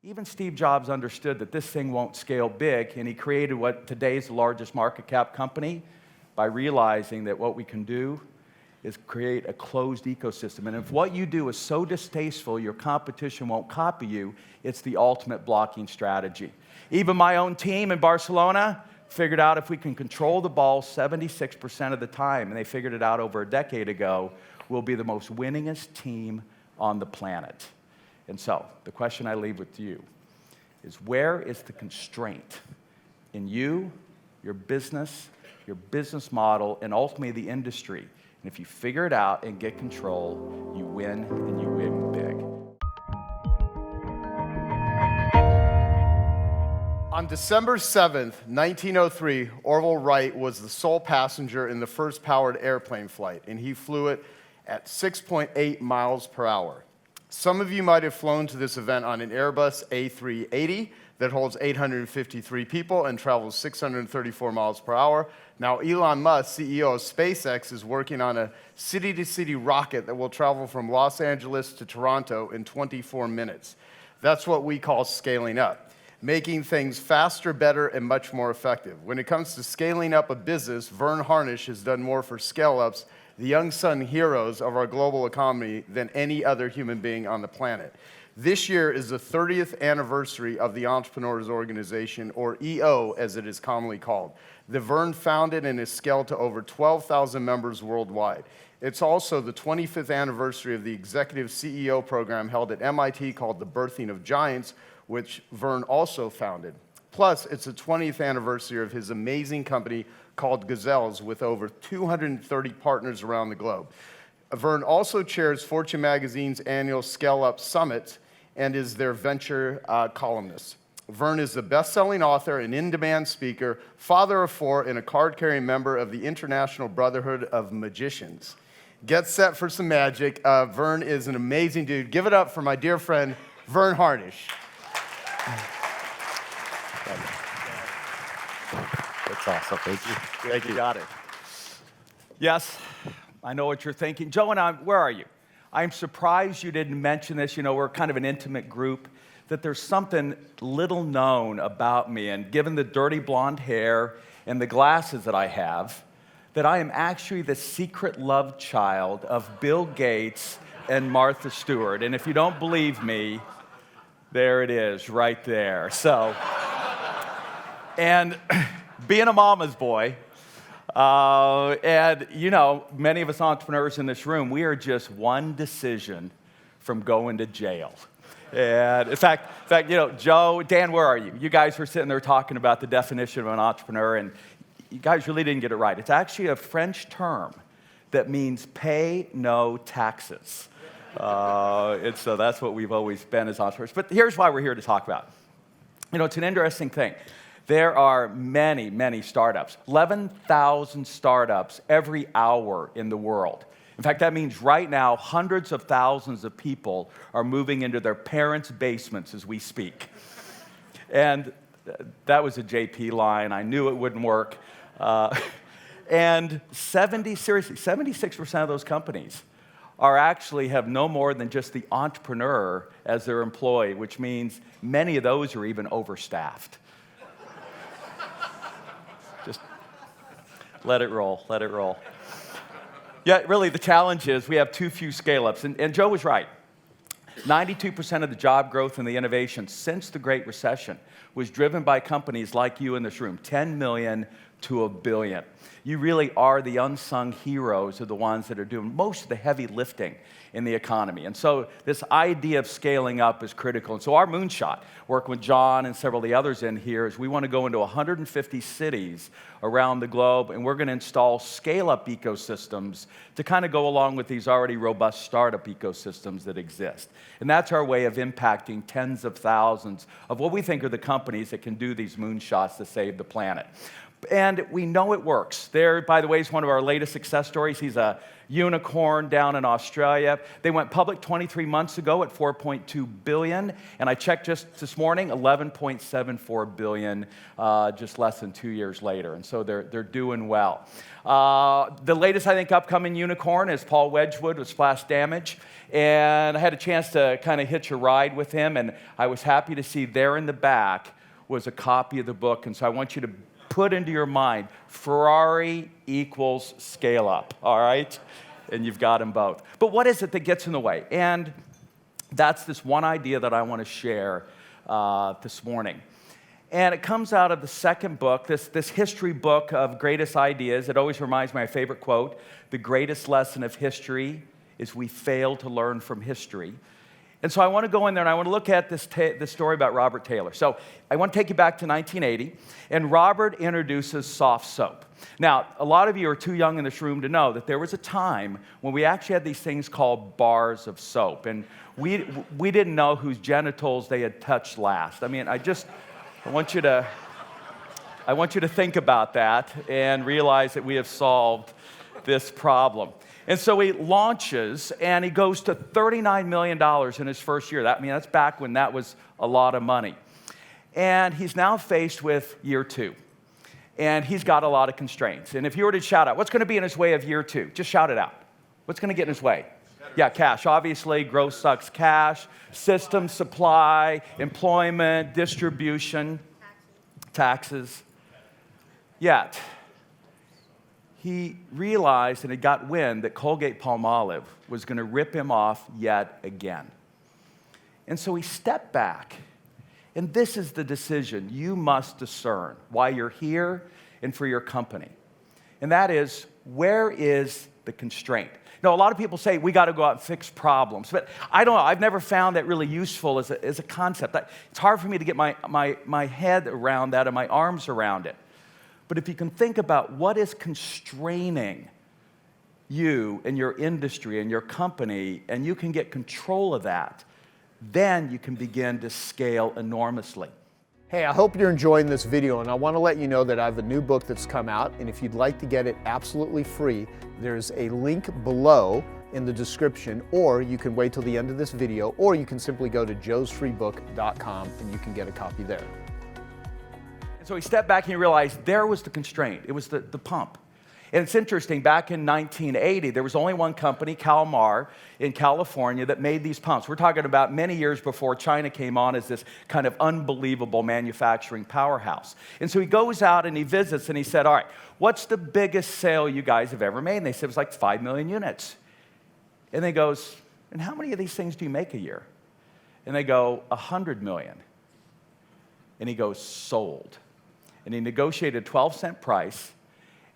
Even Steve Jobs understood that this thing won't scale big, and he created what today's largest market cap company by realizing that what we can do is create a closed ecosystem. And if what you do is so distasteful your competition won't copy you, it's the ultimate blocking strategy. Even my own team in Barcelona figured out if we can control the ball 76% of the time, and they figured it out over a decade ago, we'll be the most winningest team on the planet. And so, the question I leave with you is, where is the constraint in you, your business model, and ultimately the industry? And if you figure it out and get control, you win, and you win big. On December 7th, 1903, Orville Wright was the sole passenger in the first powered airplane flight, and he flew it at 6.8 miles per hour. Some of you might have flown to this event on an Airbus A380 that holds 853 people and travels 634 miles per hour. Now, Elon Musk, CEO of SpaceX, is working on a city-to-city rocket that will travel from Los Angeles to Toronto in 24 minutes. That's what we call scaling up, making things faster, better, and much more effective. When it comes to scaling up a business, Verne Harnish has done more for scale-ups, the unsung heroes of our global economy, than any other human being on the planet. This year is the 30th anniversary of the Entrepreneurs Organization, or EO as it is commonly called. The Vern founded and is scaled to over 12,000 members worldwide. It's also the 25th anniversary of the Executive CEO program held at MIT called The Birthing of Giants, which Vern also founded. Plus, it's the 20th anniversary of his amazing company called Gazelles, with over 230 partners around the globe. Vern also chairs Fortune Magazine's annual Scale Up Summit and is their venture columnist. Vern is the best-selling author and in-demand speaker, father of 4, and a card-carrying member of the International Brotherhood of Magicians. Get set for some magic. Vern is an amazing dude. Give it up for my dear friend, Verne Harnish. That's awesome. Thank you. Thank you. Got it. Yes, I know what you're thinking. Joe and I, where are you? I'm surprised you didn't mention this. You know, we're kind of an intimate group, that there's something little known about me. And given the dirty blonde hair and the glasses that I have, that I am actually the secret love child of Bill Gates and Martha Stewart. And if you don't believe me, there it is, right there. So, and being a mama's boy, and you know, many of us entrepreneurs in this room, we are just one decision from going to jail. And in fact, you know, Joe, Dan, where are you? You guys were sitting there talking about the definition of an entrepreneur, and you guys really didn't get it right. It's actually a French term that means pay no taxes. And so that's what we've always been as entrepreneurs. But here's why we're here to talk about. You know, it's an interesting thing. There are many, many startups, 11,000 startups every hour in the world. In fact, that means right now, hundreds of thousands of people are moving into their parents' basements as we speak. And that was a JP line. I knew it wouldn't work. And 76% of those companies actually have no more than just the entrepreneur as their employee, which means many of those are even overstaffed. Just let it roll, let it roll. Yeah, really, the challenge is we have too few scale-ups. And Joe was right. 92% of the job growth and the innovation since the Great Recession was driven by companies like you in this room, 10 million to 1 billion. You really are the unsung heroes of the ones that are doing most of the heavy lifting in the economy. And so this idea of scaling up is critical. And so our moonshot, working with John and several of the others in here, is we want to go into 150 cities around the globe, and we're going to install scale-up ecosystems to kind of go along with these already robust startup ecosystems that exist. And that's our way of impacting tens of thousands of what we think are the companies that can do these moonshots to save the planet. And we know it works. There, by the way, is one of our latest success stories. He's a unicorn down in Australia. They went public 23 months ago at $4.2 billion. And I checked just this morning, $11.74 billion just less than 2 years later. And so they're doing well. The latest, I think, upcoming unicorn is Paul Wedgwood with Splash Damage. And I had a chance to kind of hitch a ride with him. And I was happy to see there in the back was a copy of the book. And so I want you to put into your mind, Ferrari equals scale up, all right? And you've got them both. But what is it that gets in the way? And that's this one idea that I want to share this morning. And it comes out of the second book, this history book of greatest ideas. It always reminds me of my favorite quote, the greatest lesson of history is we fail to learn from history. And so I want to go in there and I want to look at this story about Robert Taylor. So I want to take you back to 1980, and Robert introduces soft soap. Now, a lot of you are too young in this room to know that there was a time when we actually had these things called bars of soap, and we didn't know whose genitals they had touched last. I mean, I want you to think about that and realize that we have solved this problem. And so he launches, and he goes to $39 million in his first year. That's back when that was a lot of money. And he's now faced with year two. And he's got a lot of constraints. And if you were to shout out, what's going to be in his way of year two? Just shout it out. What's going to get in his way? Yeah, cash. Obviously, growth sucks cash, system, supply, employment, distribution, taxes. Yet, he realized and he got wind that Colgate-Palmolive was going to rip him off yet again. And so he stepped back, and this is the decision you must discern why you're here and for your company. And that is, where is the constraint? Now, a lot of people say we got to go out and fix problems, but I don't know. I've never found that really useful as a concept. It's hard for me to get my head around that and my arms around it. But if you can think about what is constraining you and your industry and your company, and you can get control of that, then you can begin to scale enormously. Hey, I hope you're enjoying this video, and I want to let you know that I have a new book that's come out, and if you'd like to get it absolutely free, there's a link below in the description, or you can wait till the end of this video, or you can simply go to joesfreebook.com and you can get a copy there. And so he stepped back and he realized there was the constraint. It was the pump. And it's interesting, back in 1980, there was only one company, Kalmar, in California, that made these pumps. We're talking about many years before China came on as this kind of unbelievable manufacturing powerhouse. And so he goes out and he visits and he said, all right, what's the biggest sale you guys have ever made? And they said it was like 5 million units. And he goes, and how many of these things do you make a year? And they go, 100 million. And he goes, sold. And he negotiated a 12-cent price,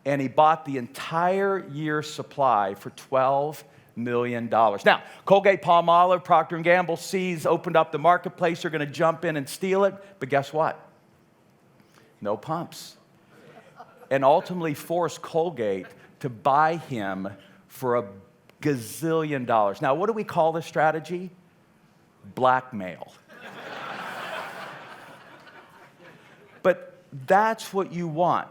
and he bought the entire year's supply for $12 million. Now, Colgate-Palmolive, Procter & Gamble sees, opened up the marketplace, they're going to jump in and steal it, but guess what? No pumps. And ultimately forced Colgate to buy him for $1 gazillion. Now, what do we call this strategy? Blackmail. But that's what you want.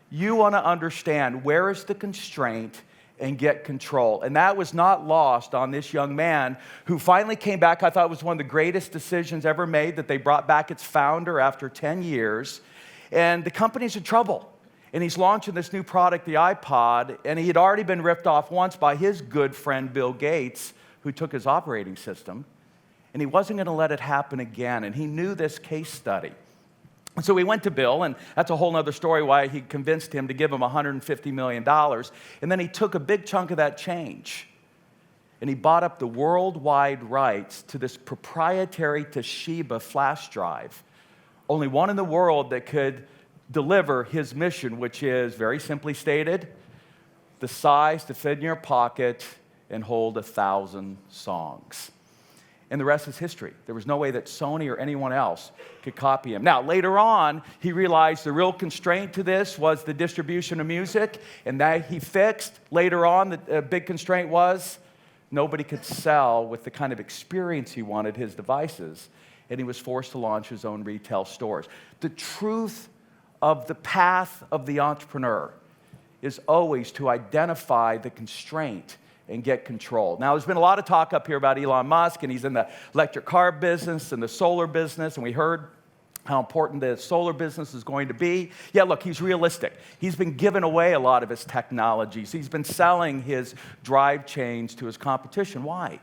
You want to understand where is the constraint and get control. And that was not lost on this young man who finally came back. I thought it was one of the greatest decisions ever made, that they brought back its founder after 10 years. And the company's in trouble. And he's launching this new product, the iPod, and he had already been ripped off once by his good friend Bill Gates, who took his operating system. And he wasn't going to let it happen again. And he knew this case study. And so we went to Bill, and that's a whole other story why he convinced him to give him $150 million. And then he took a big chunk of that change, and he bought up the worldwide rights to this proprietary Toshiba flash drive. Only one in the world that could deliver his mission, which is, very simply stated, the size to fit in your pocket and hold 1,000 songs. And the rest is history. There was no way that Sony or anyone else could copy him. Now, later on, he realized the real constraint to this was the distribution of music, and that he fixed. Later on, the big constraint was nobody could sell with the kind of experience he wanted his devices, and he was forced to launch his own retail stores. The truth of the path of the entrepreneur is always to identify the constraint and get control. Now, there's been a lot of talk up here about Elon Musk, and he's in the electric car business and the solar business, and we heard how important the solar business is going to be. Yeah, look, he's realistic. He's been giving away a lot of his technologies. He's been selling his drive chains to his competition. Why?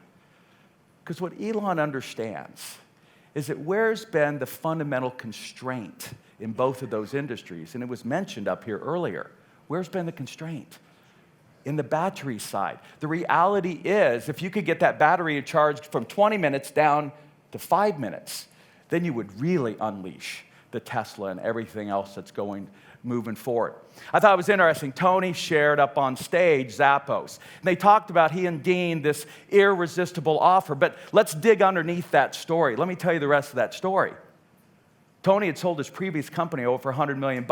Because what Elon understands is that where's been the fundamental constraint in both of those industries, and it was mentioned up here earlier, where's been the constraint? In the battery side. The reality is, if you could get that battery charged from 20 minutes down to 5 minutes, then you would really unleash the Tesla and everything else that's moving forward. I thought it was interesting. Tony shared up on stage Zappos. And they talked about he and Dean, this irresistible offer. But let's dig underneath that story. Let me tell you the rest of that story. Tony had sold his previous company over $100 million,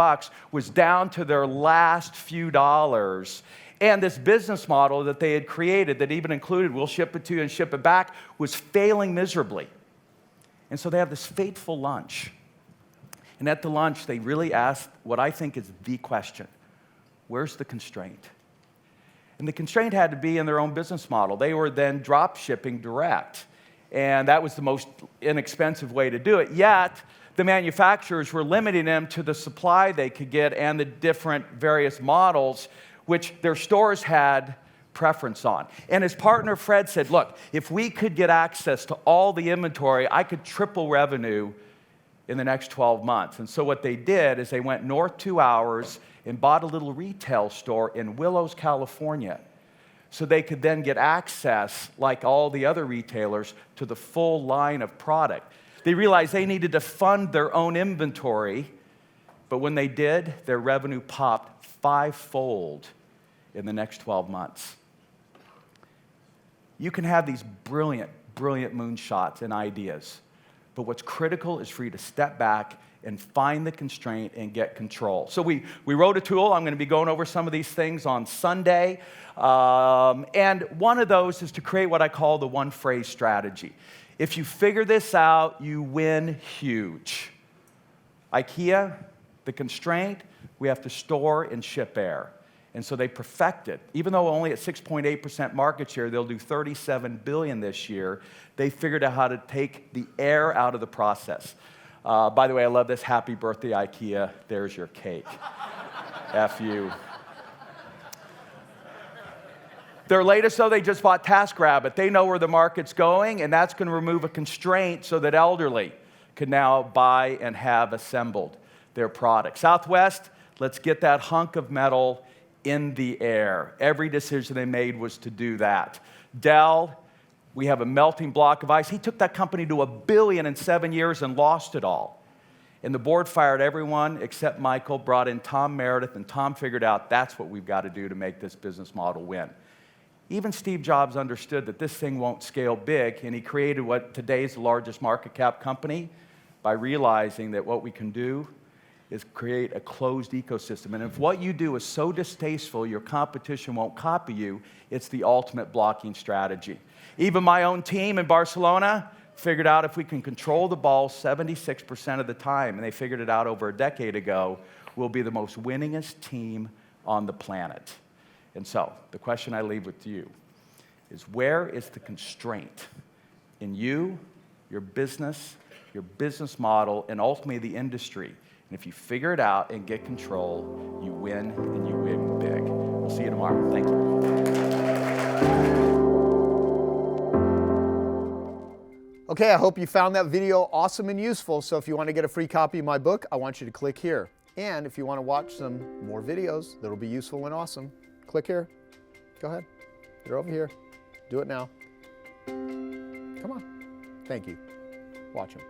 was down to their last few dollars. And this business model that they had created that even included, we'll ship it to you and ship it back, was failing miserably. And so they have this fateful lunch. And at the lunch, they really asked what I think is the question: where's the constraint? And the constraint had to be in their own business model. They were then drop shipping direct. And that was the most inexpensive way to do it. Yet, the manufacturers were limiting them to the supply they could get and the different various models which their stores had preference on. And his partner Fred said, look, if we could get access to all the inventory, I could triple revenue in the next 12 months. And so what they did is they went north 2 hours and bought a little retail store in Willows, California, so they could then get access, like all the other retailers, to the full line of product. They realized they needed to fund their own inventory, but when they did, their revenue popped 5-fold in the next 12 months. You can have these brilliant, brilliant moonshots and ideas, but what's critical is for you to step back and find the constraint and get control. So we wrote a tool. I'm going to be going over some of these things on Sunday. And one of those is to create what I call the one-phrase strategy. If you figure this out, you win huge. IKEA, the constraint, we have to store and ship air. And so they perfected. Even though only at 6.8% market share, they'll do $37 billion this year, they figured out how to take the air out of the process. By the way, I love this. Happy birthday, IKEA. There's your cake. F you. Their latest, though, they just bought TaskRabbit. They know where the market's going, and that's going to remove a constraint so that elderly can now buy and have assembled their product. Southwest, let's get that hunk of metal in the air. Every decision they made was to do that. Dell, we have a melting block of ice. He took that company to $1 billion in 7 years and lost it all. And the board fired everyone except Michael, brought in Tom Meredith, and Tom figured out that's what we've got to do to make this business model win. Even Steve Jobs understood that this thing won't scale big, and he created what today's the largest market cap company by realizing that what we can do is create a closed ecosystem. And if what you do is so distasteful your competition won't copy you, it's the ultimate blocking strategy. Even my own team in Barcelona figured out if we can control the ball 76% of the time, and they figured it out over a decade ago, we'll be the most winningest team on the planet. And so, the question I leave with you is, where is the constraint in you, your business model, and ultimately the industry? And if you figure it out and get control, you win, and you win big. We'll see you tomorrow. Thank you. Okay, I hope you found that video awesome and useful. So if you want to get a free copy of my book, I want you to click here. And if you want to watch some more videos that'll be useful and awesome, click here. Go ahead. They're over here. Do it now. Come on. Thank you. Watch them.